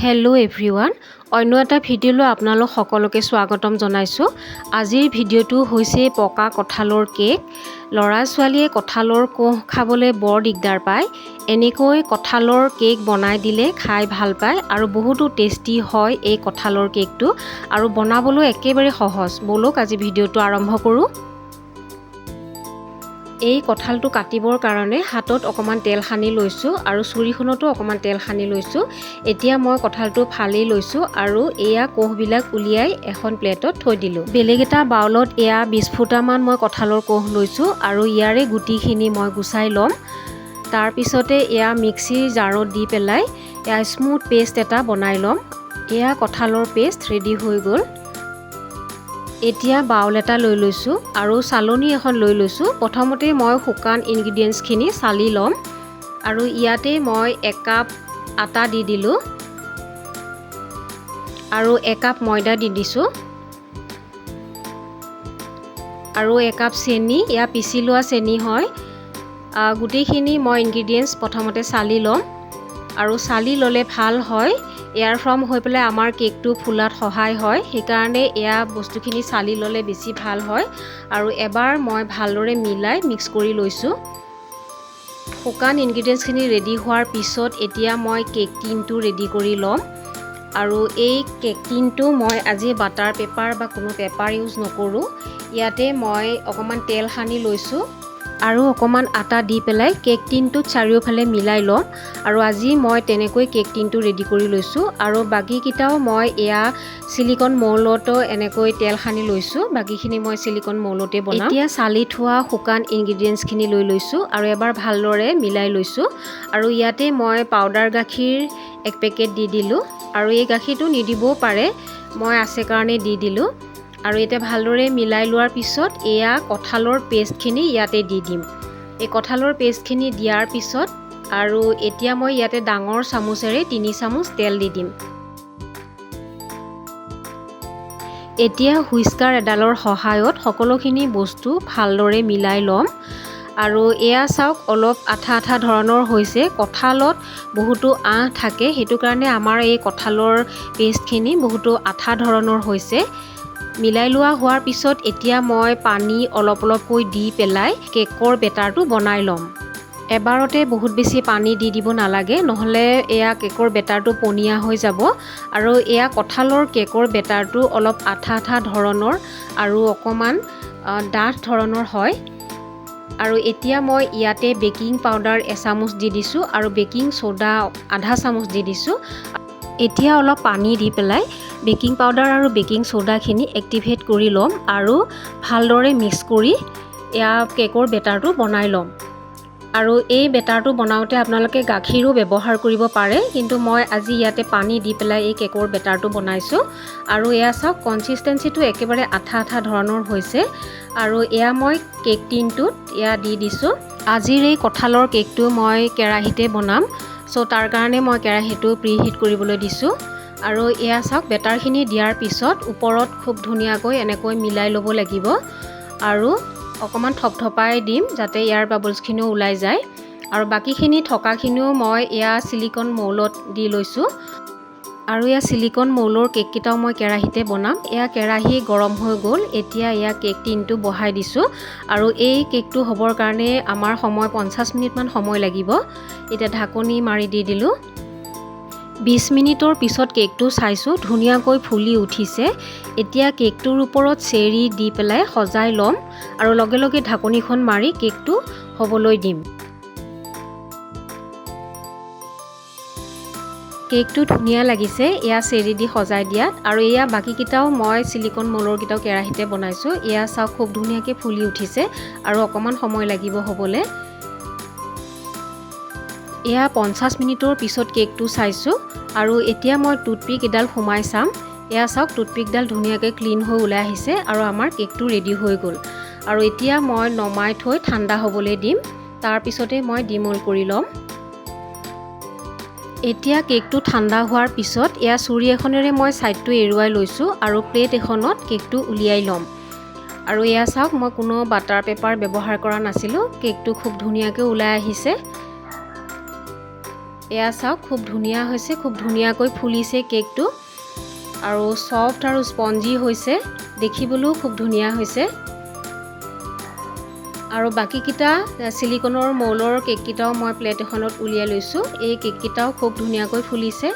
Hello' everyone, অন্য এটা ভিডিঅ'লৈ আপোনালোক সকলোকে স্বাগতম জনাইছোঁ। আজিৰ ভিডিঅ'টো হৈছে পকা কঁঠালৰ কেক। ল'ৰা ছোৱালীয়ে কঁঠালৰ কোঁহ খাবলৈ বৰ দিগদাৰ পায়। এনেকৈ কঁঠালৰ কেক বনাই দিলে খাই ভাল পায় আৰু বহুতো টেষ্টি হয় এই কঁঠালৰ কেকটো, আৰু বনাবলৈ একেবাৰে সহজ। ব'লক আজি ভিডিঅ'টো আৰম্ভ কৰোঁ। এই কঁঠালটো কাটিবৰ কাৰণে হাতত অকণমান তেল সানি লৈছোঁ আৰু চুৰিখনতো অকণমান তেল সানি লৈছোঁ। এতিয়া মই কঁঠালটো ফালি লৈছোঁ আৰু এয়া কোঁহবিলাক উলিয়াই এখন প্লেটত থৈ দিলোঁ। বেলেগ এটা বাউলত এয়া 20 ফুটামান মই কঁঠালৰ কোঁহ লৈছোঁ আৰু ইয়াৰে গুটিখিনি মই গুচাই ল'ম। তাৰপিছতে এয়া মিক্সিৰ জাৰত দি পেলাই এয়া স্মুথ পেষ্ট এটা বনাই ল'ম। এয়া কঁঠালৰ পেষ্ট ৰেডি হৈ গ'ল। এতিয়া বাউল এটা লৈ লৈছোঁ আৰু চালনী এখন লৈ লৈছোঁ। প্ৰথমতে মই শুকান ইনগ্ৰিডিয়েণ্টছখিনি চালি ল'ম আৰু ইয়াতে মই 1 কাপ আটা দি দিলোঁ আৰু 1 কাপ ময়দা দি দিছোঁ আৰু 1 কাপ চেনি, এয়া পিচি লোৱা চেনি হয়। গোটেইখিনি মই ইনগ্ৰিডিয়েণ্টছ প্ৰথমতে চালি ল'ম আৰু চালি ল'লে ভাল হয়, এয়াৰ ফৰ্ম হৈ পেলাই আমাৰ কেকটো ফুলাত সহায় হয়। সেইকাৰণে এয়া বস্তুখিনি চালি ল'লে বেছি ভাল হয়। আৰু এবাৰ মই ভালদৰে মিলাই মিক্স কৰি লৈছোঁ। শুকান ইনগ্ৰিডিয়েণ্টছখিনি ৰেডি হোৱাৰ পিছত এতিয়া মই কেক টিনটো ৰেডি কৰি ল'ম। আৰু এই কেক টিনটো মই আজি বাটাৰ পেপাৰ বা কোনো পেপাৰ ইউজ নকৰোঁ। ইয়াতে মই অকণমান তেল সানি লৈছোঁ আৰু অকণমান আটা দি পেলাই কেক টিনটোত চাৰিওফালে মিলাই ল'ম। আৰু আজি মই তেনেকৈ কেক টিনটো ৰেডি কৰি লৈছোঁ আৰু বাকীকেইটাও মই এয়া চিলিকন মৌলতো এনেকৈ তেল সানি লৈছোঁ। বাকীখিনি মই চিলিকন মৌলতে বনাম। এতিয়া চালি থোৱা শুকান ইনগ্ৰিডিয়েণ্টছখিনি লৈ লৈছোঁ আৰু এবাৰ ভালদৰে মিলাই লৈছোঁ। আৰু ইয়াতে মই পাউডাৰ গাখীৰ 1 পেকেট দি দিলোঁ আৰু এই গাখীৰটো নিদিবও পাৰে, মই আছে কাৰণে দি দিলোঁ। আৰু এতিয়া ভালদৰে মিলাই লোৱাৰ পিছত এয়া কঁঠালৰ পেষ্টখিনি ইয়াতে দি দিম। এই কঁঠালৰ পেষ্টখিনি দিয়াৰ পিছত আৰু এতিয়া মই ইয়াতে ডাঙৰ চামুচেৰে 3 চামুচ তেল দি দিম। এতিয়া হুইস্কাৰ এডালৰ সহায়ত সকলোখিনি বস্তু ভালদৰে মিলাই ল'ম। আৰু এয়া চাওক, অলপ আঠা আঠা ধৰণৰ হৈছে। কঁঠালত বহুতো আঁহ থাকে, সেইটো কাৰণে আমাৰ এই কঁঠালৰ পেষ্টখিনি বহুতো আঠা ধৰণৰ হৈছে। মিলাই লোৱা হোৱাৰ পিছত এতিয়া মই পানী অলপ অলপকৈ দি পেলাই কেকৰ বেটাৰটো বনাই ল'ম। এবাৰতে বহুত বেছি পানী দি দিব নালাগে, নহ'লে এয়া কেকৰ বেটাৰটো পনীয়া হৈ যাব। আৰু এয়া কঁঠালৰ কেকৰ বেটাৰটো অলপ আঠা আঠা ধৰণৰ আৰু অকণমান ডাঠ ধৰণৰ হয়। আৰু এতিয়া মই ইয়াতে বেকিং পাউডাৰ 1 চামুচ দি দিছোঁ আৰু বেকিং ছ'ডা আধা চামুচ দি দিছোঁ। এতিয়া অলপ পানী দি পেলাই বেকিং পাউডাৰ আৰু বেকিং ছ'ডাখিনি এক্টিভেট কৰি ল'ম আৰু ভালদৰে মিক্স কৰি এয়া কেকৰ বেটাৰটো বনাই ল'ম। আৰু এই বেটাৰটো বনাওঁতে আপোনালোকে গাখীৰো ব্যৱহাৰ কৰিব পাৰে, কিন্তু মই আজি ইয়াতে পানী দি পেলাই এই কেকৰ বেটাৰটো বনাইছোঁ। আৰু এয়া চাওক, কনচিষ্টেঞ্চিটো একেবাৰে আঠা আঠা ধৰণৰ হৈছে। আৰু এয়া মই কেক টিনটোত এয়া দি দিছোঁ। আজিৰ এই কঁঠালৰ কেকটো মই কেৰাহীতে বনাম, চ' তাৰ কাৰণে মই কেৰাহীটো প্ৰিহিট কৰিবলৈ দিছোঁ। আৰু এয়া চাওক, বেটাৰখিনি দিয়াৰ পিছত ওপৰত খুব ধুনীয়াকৈ এনেকৈ মিলাই ল'ব লাগিব আৰু অকণমান থপথপাই দিম যাতে ইয়াৰ বাবলছখিনিও ওলাই যায়। আৰু বাকীখিনি থকাখিনিও মই এয়া চিলিকন মৌলত দি লৈছোঁ। আৰু এয়া চিলিকন মৌলৰ কেককেইটাও মই কেৰাহীতে বনাম। এয়া কেৰাহী গৰম হৈ গ'ল। এতিয়া এয়া কেক টিনটো বহাই দিছোঁ আৰু এই কেকটো হ'বৰ কাৰণে আমাৰ সময় 50 মিনিটমান সময় লাগিব। এতিয়া ঢাকনি মাৰি দি দিলোঁ। 20 মিনিটৰ পিছত কেকটো চাইছোঁ, ধুনীয়াকৈ ফুলি উঠিছে। এতিয়া কেকটোৰ ওপৰত চেৰি দি পেলাই সজাই ল'ম আৰু লগে লগে ঢাকনিখন মাৰি কেকটো হ'বলৈ দিম। কেকটো ধুনীয়া লাগিছে এয়া চেৰি দি সজাই দিয়াত। আৰু এয়া বাকীকেইটাও মই চিলিকন মৌলৰকেইটাও কেৰাহীতে বনাইছোঁ। এয়া চাওক, খুব ধুনীয়াকৈ ফুলি উঠিছে আৰু অকণমান সময় লাগিব হ'বলৈ। এয়া 50 মিনিটৰ পিছত কেকটো চাইছোঁ আৰু এতিয়া মই টুথপিক এডাল সোমাই চাম। এয়া চাওক, টুথপিকডাল ধুনীয়াকৈ ক্লিন হৈ ওলাই আহিছে আৰু আমাৰ কেকটো ৰেডি হৈ গ'ল। আৰু এতিয়া মই নমাই থৈ ঠাণ্ডা হ'বলৈ দিম, তাৰপিছতে মই ডিম'ল্ড কৰি ল'ম। এতিয়া কেকটো ঠাণ্ডা হোৱাৰ পিছত এয়া চুৰি এখনেৰে মই ছাইডটো এৰুৱাই লৈছোঁ আৰু প্লেট এখনত কেকটো উলিয়াই ল'ম। আৰু এয়া চাওক, মই কোনো বাটাৰ পেপাৰ ব্যৱহাৰ কৰা নাছিলোঁ। কেকটো খুব ধুনীয়াকৈ ওলাই আহিছে। এয়া চাওক খুব ধুনীয়া হৈছে, খুব ধুনীয়াকৈ ফুলিছে কেকটো আৰু সফ্ট আৰু স্পঞ্জি হৈছে, দেখিবলৈও খুব ধুনীয়া হৈছে। আৰু বাকীকেইটা সিলিকনৰ মৌলৰ কেককেইটাও মই প্লেট এখনত উলিয়াই লৈছোঁ। এই কেককেইটাও খুব ধুনীয়াকৈ ফুলিছে।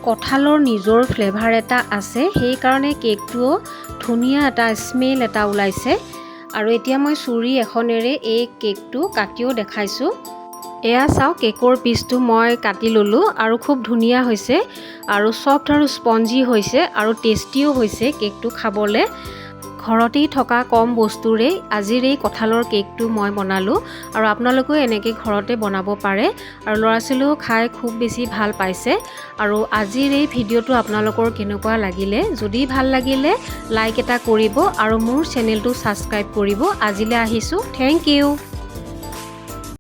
কঁঠালৰ নিজৰ ফ্লেভাৰ এটা আছে, সেইকাৰণে কেকটোও ধুনীয়া এটা স্মেল এটা ওলাইছে। আৰু এতিয়া মই চুৰি এখনেৰে এই কেকটো কাটিও দেখাইছোঁ। এয়া চাওক কেকৰ পিচটো মই কাটি ল'লোঁ আৰু খুব ধুনীয়া হৈছে আৰু সফ্ট আৰু স্পঞ্জি হৈছে আৰু টেষ্টিও হৈছে কেকটো খাবলৈ। ঘৰতেই থকা কম বস্তুৰেই আজিৰ এই কঁঠালৰ কেকটো মই বনালোঁ আৰু আপোনালোকেও এনেকৈ ঘৰতে বনাব পাৰে আৰু ল'ৰা ছোৱালীও খাই খুব বেছি ভাল পাইছে। আৰু আজিৰ এই ভিডিঅ'টো আপোনালোকৰ কেনেকুৱা লাগিলে, যদি ভাল লাগিলে লাইক এটা কৰিব আৰু মোৰ চেনেলটো ছাবস্ক্ৰাইব কৰিব। আজিলৈ আহিছোঁ, থেংক ইউ।